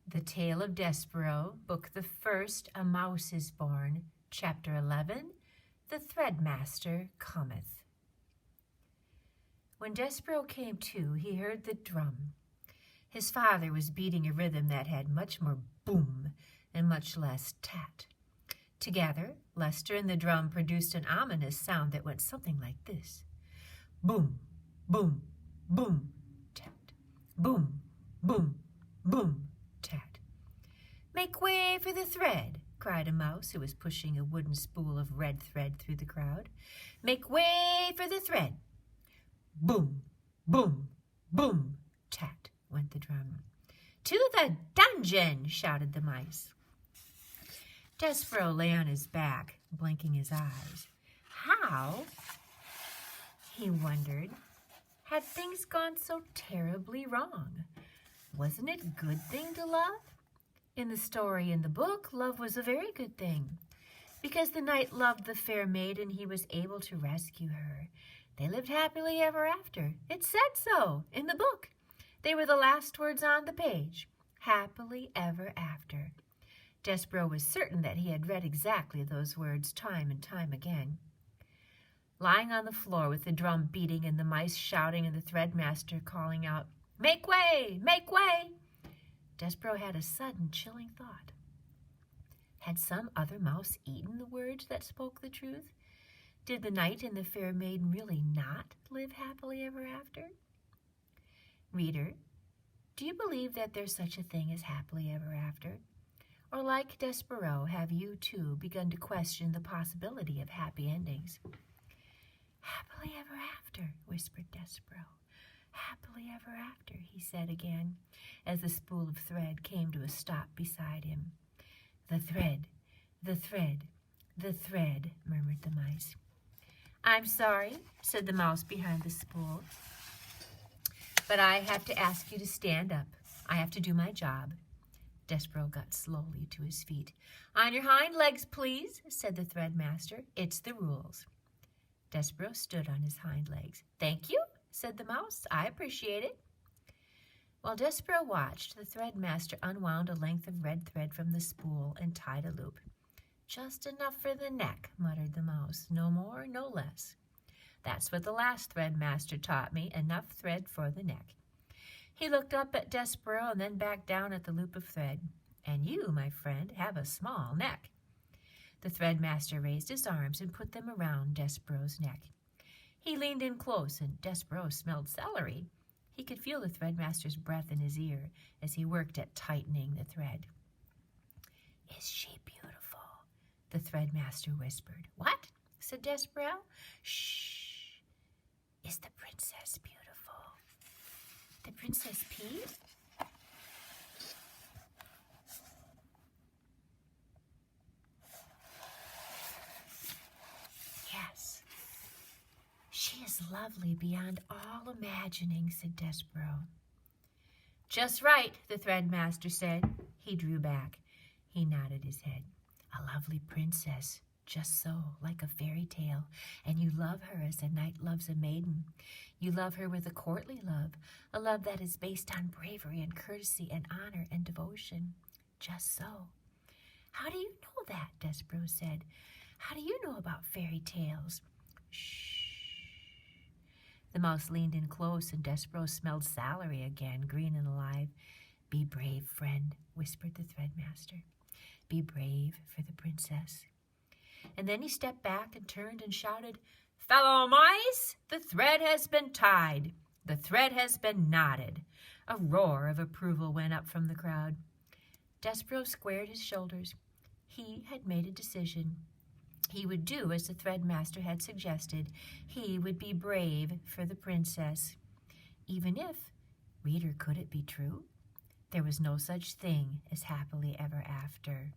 The Tale of Despereaux, Book the First, A Mouse is Born, Chapter 11, The Threadmaster Cometh. When Despereaux came to, he heard the drum. His father was beating a rhythm that had much more boom and much less tat. Together, Lester and the drum produced an ominous sound that went something like this. Boom, boom, boom, tat. Boom, boom, boom, tat. "Make way for the thread," cried a mouse who was pushing a wooden spool of red thread through the crowd. "Make way for the thread." Boom, boom, boom, tat, went the drum. "To the dungeon," shouted the mice. Despereaux lay on his back, blinking his eyes. How, he wondered, had things gone so terribly wrong? Wasn't it a good thing to love? In the story in the book, love was a very good thing. Because the knight loved the fair maiden, he was able to rescue her. They lived happily ever after. It said so in the book. They were the last words on the page. Happily ever after. Despereaux was certain that he had read exactly those words time and time again. Lying on the floor with the drum beating and the mice shouting and the threadmaster calling out, "Make way! Make way!" Despereaux had a sudden chilling thought. Had some other mouse eaten the words that spoke the truth? Did the knight and the fair maiden really not live happily ever after? Reader, do you believe that there's such a thing as happily ever after? Or like Despereaux, have you too begun to question the possibility of happy endings? "Happily ever after," whispered Despereaux. "Happily ever after," he said again, as the spool of thread came to a stop beside him. "The thread, the thread, the thread," murmured the mice. "I'm sorry," said the mouse behind the spool, "but I have to ask you to stand up. I have to do my job." Despereaux got slowly to his feet. "On your hind legs, please," said the threadmaster. "It's the rules." Despereaux stood on his hind legs. "Thank you," said the mouse. "I appreciate it." While Despereaux watched, the threadmaster unwound a length of red thread from the spool and tied a loop. "Just enough for the neck," muttered the mouse. "No more, no less. That's what the last threadmaster taught me, enough thread for the neck." He looked up at Despereaux and then back down at the loop of thread. "And you, my friend, have a small neck." The threadmaster raised his arms and put them around Despereaux's neck. He leaned in close, and Despereaux smelled celery. He could feel the threadmaster's breath in his ear as he worked at tightening the thread. "Is she beautiful?" the threadmaster whispered. "What?" said Despereaux. "Shh! Is the princess beautiful?" "The Princess Pea?" "Yes. She is lovely beyond all imagining," said Despereaux. "Just right," the threadmaster said. He drew back. He nodded his head. "A lovely princess, just so, like a fairy tale, and you love her as a knight loves a maiden. You love her with a courtly love, a love that is based on bravery and courtesy and honor and devotion. Just so." "How do you know that?" Despereaux said. "How do you know about fairy tales?" "Shh." The mouse leaned in close, and Despereaux smelled celery again, green and alive. "Be brave, friend," whispered the threadmaster. "Be brave for the princess." And then he stepped back and turned and shouted, "Fellow mice, the thread has been tied. The thread has been knotted." A roar of approval went up from the crowd. Despereaux squared his shoulders. He had made a decision. He would do as the threadmaster had suggested. He would be brave for the princess. Even if, reader, could it be true? There was no such thing as happily ever after.